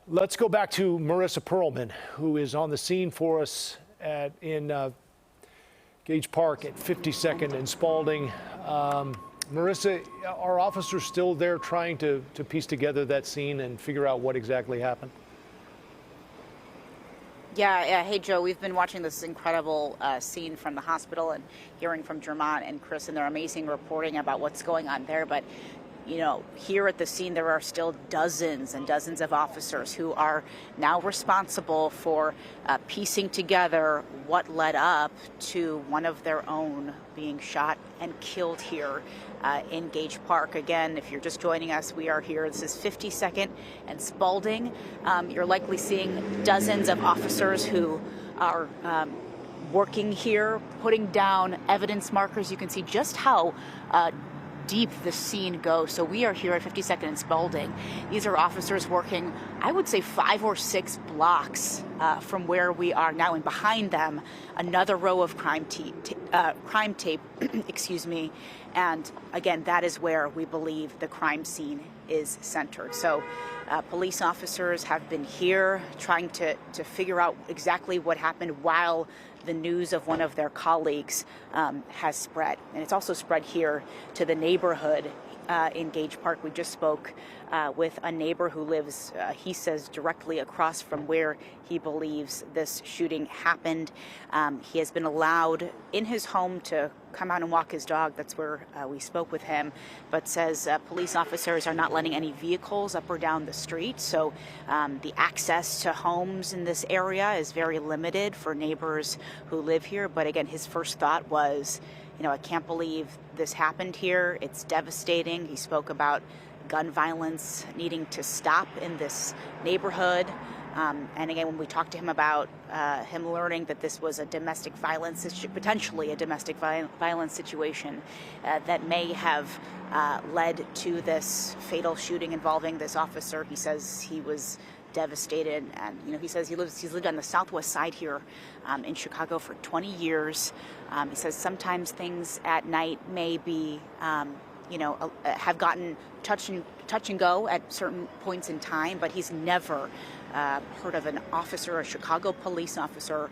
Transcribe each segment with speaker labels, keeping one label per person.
Speaker 1: Let's go back to Marissa Perlman, who is on the scene for us in Gage Park at 52nd and Spalding. Marissa, are officers still there trying to piece together that scene and figure out what exactly happened?
Speaker 2: Yeah. Hey, Joe, we've been watching this incredible scene from the hospital and hearing from Jermont and Kris and their amazing reporting about what's going on there. But, you know, here at the scene, there are still dozens and dozens of officers who are now responsible for piecing together what led up to one of their own being shot and killed here in Gage Park. Again, if you're just joining us, we are here. This is 52nd and Spalding. You're likely seeing dozens of officers who are working here, putting down evidence markers. You can see just how deep the scene goes. So we are here at 52nd and Spalding. These are officers working, I would say, 5 or 6 blocks from where we are now, and behind them another row of crime tape, excuse me. And again, that is where we believe the crime scene is centered. So police officers have been here trying to figure out exactly what happened while the news of one of their colleagues has spread. And it's also spread here to the neighborhood in Gage Park. We just spoke with a neighbor who lives, he says, directly across from where he believes this shooting happened. He has been allowed in his home to come out and walk his dog. That's where we spoke with him, but says police officers are not letting any vehicles up or down the street. So the access to homes in this area is very limited for neighbors who live here. But again, his first thought was, you know, I can't believe this happened here. It's devastating. He spoke about gun violence needing to stop in this neighborhood. And again, when we talked to him about him learning that this was a domestic violence, potentially a domestic violence situation that may have led to this fatal shooting involving this officer, he says he was devastated. And you know, he says he's lived on the southwest side here in Chicago for 20 years. He says sometimes things at night may be have gotten touch and go at certain points in time, but he's never heard of an officer, a Chicago police officer,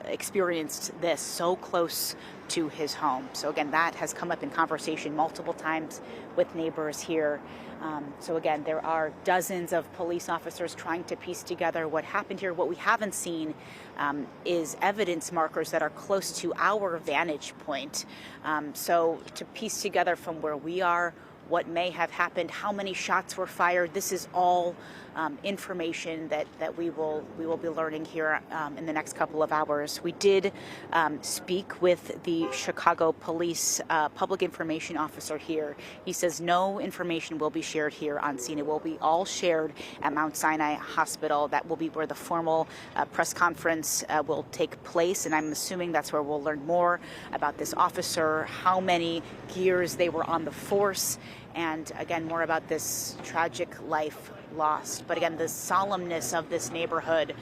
Speaker 2: experienced this so close to his home. So again, that has come up in conversation multiple times with neighbors here. So again, there are dozens of police officers trying to piece together what happened here. What we haven't seen is evidence markers that are close to our vantage point. So to piece together from where we are, what may have happened, how many shots were fired. This is all information that we will be learning here in the next couple of hours. We did speak with the Chicago Police Public Information Officer here. He says no information will be shared here on scene. It will be all shared at Mount Sinai Hospital. That will be where the formal press conference will take place, and I'm assuming that's where we'll learn more about this officer, how many years they were on the force, and again, more about this tragic life lost. But again, the solemnness of this neighborhood,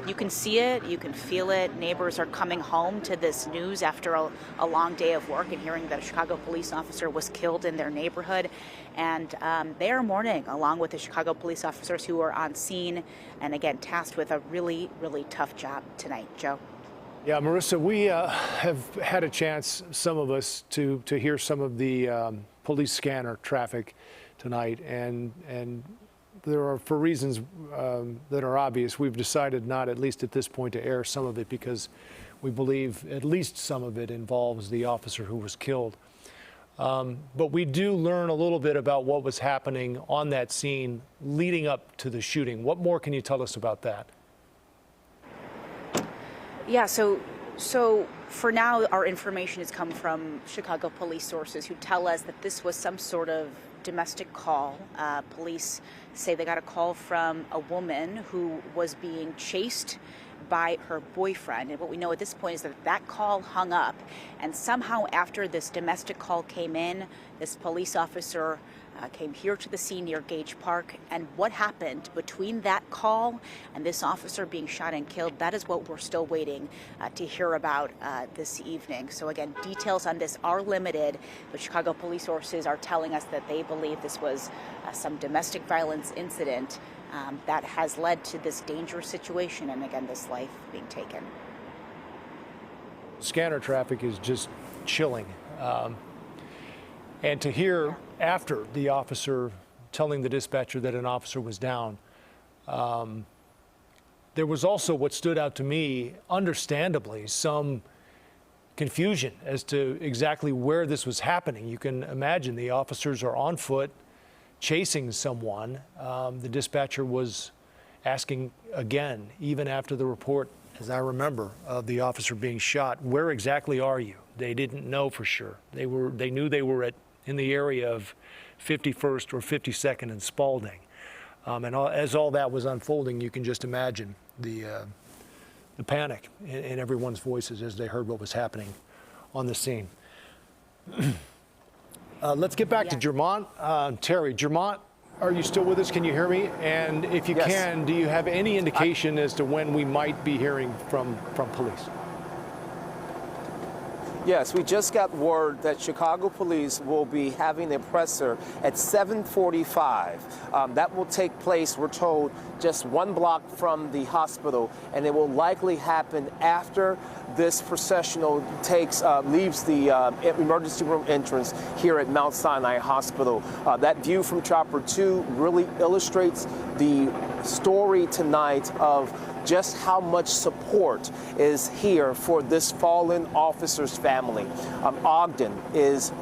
Speaker 2: you can see it, you can feel it. Neighbors are coming home to this news after a long day of work and hearing that a Chicago police officer was killed in their neighborhood. And they are mourning along with the Chicago police officers who are on scene and again, tasked with a really, really tough job tonight. Joe.
Speaker 1: Yeah, Marissa, we have had a chance, some of us, to hear some of the police scanner traffic tonight, and there are, for reasons that are obvious, we've decided not, at least at this point, to air some of it because we believe at least some of it involves the officer who was killed. But we do learn a little bit about what was happening on that scene leading up to the shooting. What more can you tell us about that?
Speaker 2: Yeah, so for now, our information has come from Chicago police sources who tell us that this was some sort of domestic call. Police say they got a call from a woman who was being chased by her boyfriend. And what we know at this point is that that call hung up. And somehow after this domestic call came in, this police officer came here to the scene near Gage Park. And what happened between that call and this officer being shot and killed, that is what we're still waiting to hear about this evening. So again, details on this are limited, but Chicago police sources are telling us that they believe this was some domestic violence incident. that has led to this dangerous situation and, again, this life being taken.
Speaker 1: Scanner traffic is just chilling. And to hear after the officer telling the dispatcher that an officer was down, there was also what stood out to me, understandably, some confusion as to exactly where this was happening. You can imagine the officers are on foot chasing someone. The dispatcher was asking again, even after the report, as I remember, of the officer being shot, where exactly are you? They didn't know for sure. They knew they were in the area of 51st or 52nd and Spalding. As all that was unfolding, you can just imagine the panic in everyone's voices as they heard what was happening on the scene. Let's get back to Jermont Terry. Jermont, are you still with us? Can you hear me? And if you can, do you have any indication as to when we might be hearing from police?
Speaker 3: Yes, we just got word that Chicago police will be having a presser at 7:45. That will take place, we're told, just one block from the hospital, and it will likely happen after this processional leaves the emergency room entrance here at Mount Sinai Hospital. That view from Chopper 2 really illustrates the story tonight of just how much support is here for this fallen officer's family. Ogden is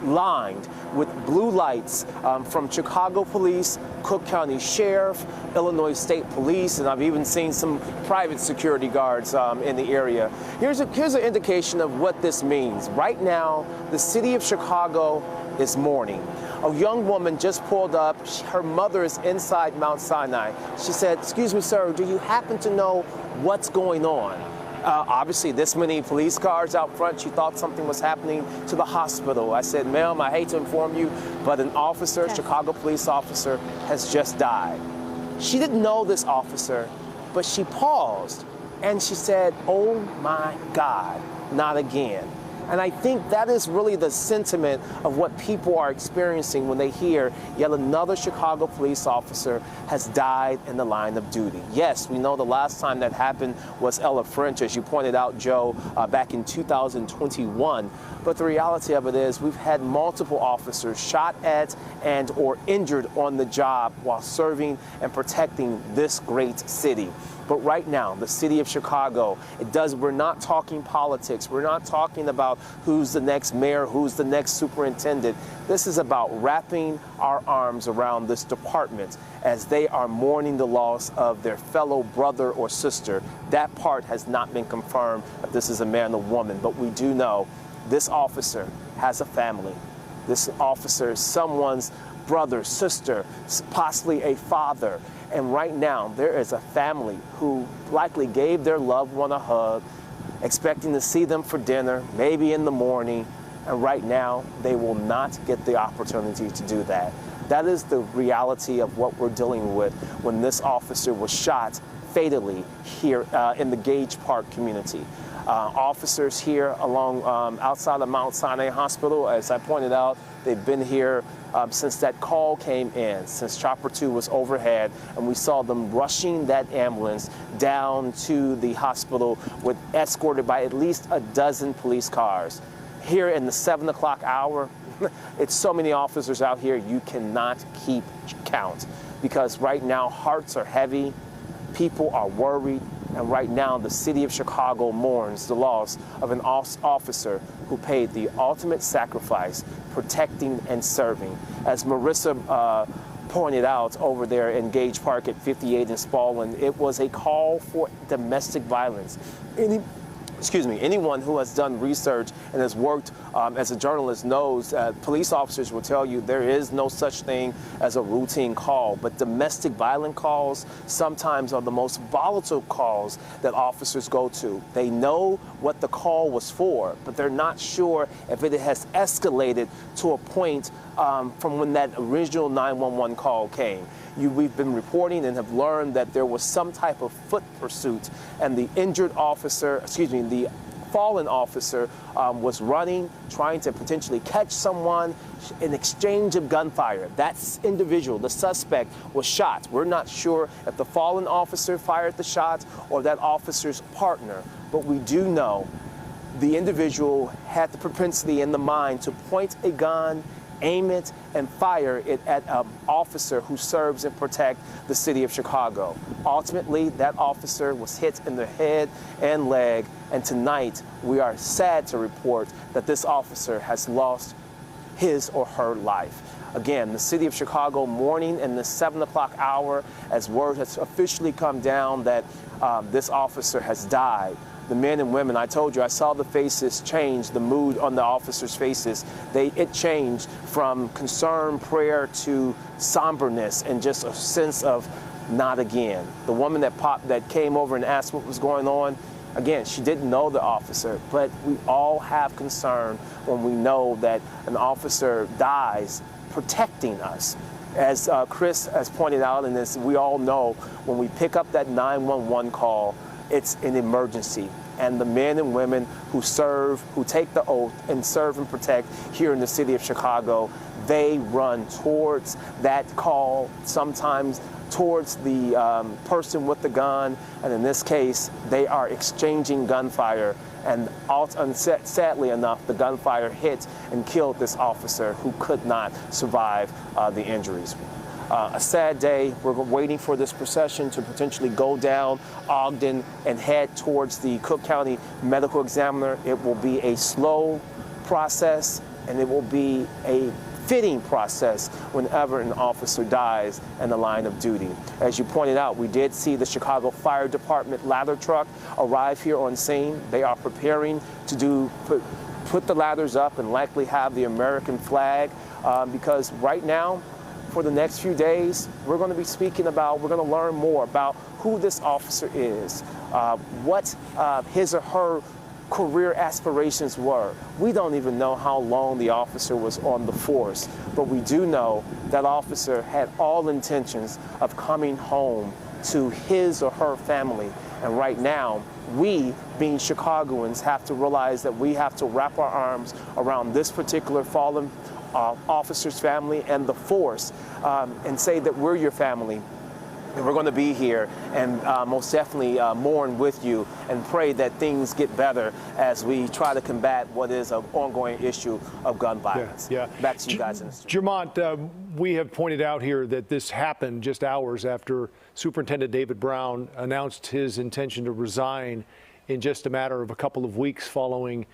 Speaker 3: lined with blue lights from Chicago Police, Cook County Sheriff, Illinois State Police, and I've even seen some private security guards in the area. Here's an indication of what this means. Right now, the city of Chicago is mourning. A young woman just pulled up. Her mother is inside Mount Sinai. She said, "Excuse me, sir, do you happen to know what's going on?" Obviously, this many police cars out front, she thought something was happening to the hospital. I said, "Ma'am, I hate to inform you, but an officer, Chicago police officer, has just died." She didn't know this officer, but she paused and she said, "Oh my God, not again." And I think that is really the sentiment of what people are experiencing when they hear yet another Chicago police officer has died in the line of duty. Yes, we know the last time that happened was Ella French, as you pointed out, Joe, back in 2021. But the reality of it is we've had multiple officers shot at and or injured on the job while serving and protecting this great city. But right now, the city of Chicago, we're not talking politics. We're not talking about who's the next mayor, who's the next superintendent. This is about wrapping our arms around this department as they are mourning the loss of their fellow brother or sister. That part has not been confirmed if this is a man or woman, but we do know this officer has a family. This officer is someone's brother, sister, possibly a father. And right now, there is a family who likely gave their loved one a hug, expecting to see them for dinner, maybe in the morning. And right now, they will not get the opportunity to do that. That is the reality of what we're dealing with when this officer was shot fatally here in the Gage Park community. Officers here along outside of Mount Sinai Hospital, as I pointed out, they've been here since that call came in, since Chopper 2 was overhead, and we saw them rushing that ambulance down to the hospital escorted by at least a dozen police cars. Here in the 7 o'clock hour, it's so many officers out here, you cannot keep count. Because right now, hearts are heavy, people are worried, and right now, the city of Chicago mourns the loss of an officer who paid the ultimate sacrifice, protecting and serving. As Marissa pointed out over there in Gage Park at 58 in Spalding, it was a call for domestic violence. Anyone who has done research and has worked as a journalist knows police officers will tell you there is no such thing as a routine call, but domestic violence calls sometimes are the most volatile calls that officers go to. They know what the call was for, but they're not sure if it has escalated to a point from when that original 911 call came. We've been reporting and have learned that there was some type of foot pursuit, and the fallen officer was running, trying to potentially catch someone, an exchange of gunfire. That individual, the suspect, was shot. We're not sure if the fallen officer fired the shot or that officer's partner, but we do know the individual had the propensity in the mind to point a gun, aim it, and fire it at an officer who serves and protects the city of Chicago. Ultimately, that officer was hit in the head and leg, and tonight we are sad to report that this officer has lost his or her life. Again, the city of Chicago mourning in the 7 o'clock hour as word has officially come down that this officer has died. The men and women, I told you, I saw the faces change, the mood on the officers' faces. It changed from concern, prayer to somberness and just a sense of not again. The woman that came over and asked what was going on, again, she didn't know the officer, but we all have concern when we know that an officer dies protecting us. As Kris has pointed out, and as we all know, when we pick up that 911 call, it's an emergency. And the men and women who serve, who take the oath and serve and protect here in the city of Chicago, they run towards that call, sometimes towards the person with the gun. And in this case, they are exchanging gunfire. And sadly enough, the gunfire hit and killed this officer who could not survive the injuries. A sad day. We're waiting for this procession to potentially go down Ogden and head towards the Cook County Medical Examiner. It will be a slow process, and it will be a fitting process whenever an officer dies in the line of duty. As you pointed out, we did see the Chicago Fire Department ladder truck arrive here on scene. They are preparing to put the ladders up and likely have the American flag because right now, for the next few days, we're going to be speaking about, we're going to learn more about who this officer is, what his or her career aspirations were. We don't even know how long the officer was on the force, but we do know that officer had all intentions of coming home to his or her family. And right now, we, being Chicagoans, have to realize that we have to wrap our arms around this particular fallen officer's family and the force and say that we're your family and we're going to be here and most definitely mourn with you and pray that things get better as we try to combat what is an ongoing issue of gun violence.
Speaker 1: Yeah.
Speaker 3: Back to you guys in the studio.
Speaker 1: Jermont, we have pointed out here that this happened just hours after Superintendent David Brown announced his intention to resign in just a matter of a couple of weeks following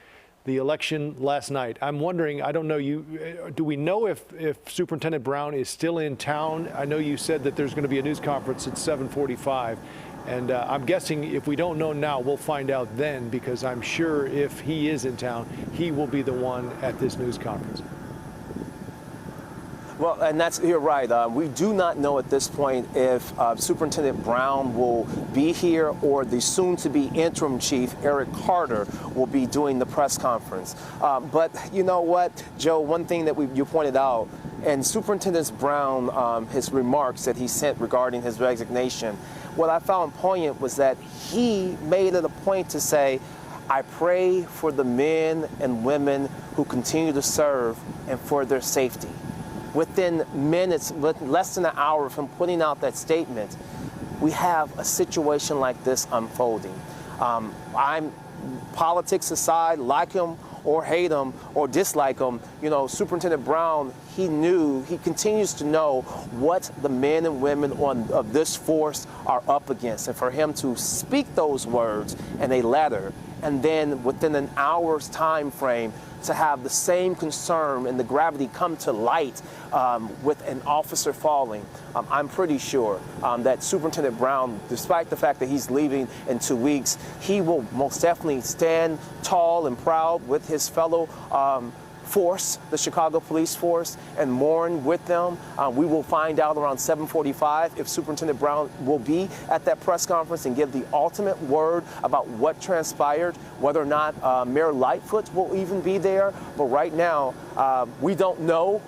Speaker 1: the election last night. I'm wondering, I don't know, do we know if Superintendent Brown is still in town? I know you said that there's going to be a news conference at 7:45, and I'm guessing if we don't know now, we'll find out then, because I'm sure if he is in town, he will be the one at this news conference.
Speaker 3: Well, and you're right. We do not know at this point if Superintendent Brown will be here or the soon-to-be interim chief, Eric Carter, will be doing the press conference. But you know what, Joe, one thing that you pointed out, and Superintendent Brown, his remarks that he sent regarding his resignation, what I found poignant was that he made it a point to say, I pray for the men and women who continue to serve and for their safety. Within minutes, less than an hour of him putting out that statement, we have a situation like this unfolding. Politics aside, like him or hate him or dislike him, you know, Superintendent Brown, he continues to know what the men and women of this force are up against. And for him to speak those words in a letter, and then within an hour's time frame, to have the same concern and the gravity come to light with an officer falling, I'm pretty sure that Superintendent Brown, despite the fact that he's leaving in 2 weeks, he will most definitely stand tall and proud with his fellow force, the Chicago police force, and mourn with them. We will find out around 7:45 if Superintendent Brown will be at that press conference and give the ultimate word about what transpired, whether or not Mayor Lightfoot will even be there. But right now, we don't know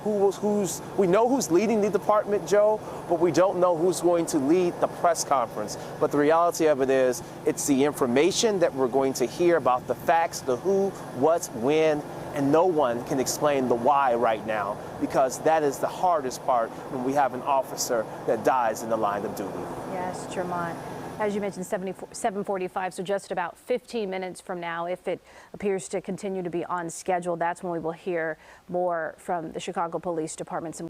Speaker 3: we know who's leading the department, Joe, but we don't know who's going to lead the press conference. But the reality of it is, it's the information that we're going to hear about the facts, the who, what, when, and no one can explain the why right now, because that is the hardest part when we have an officer that dies in the line of duty.
Speaker 4: Yes, Jermont. As you mentioned, 7:45, so just about 15 minutes from now, if it appears to continue to be on schedule, that's when we will hear more from the Chicago Police Department. Some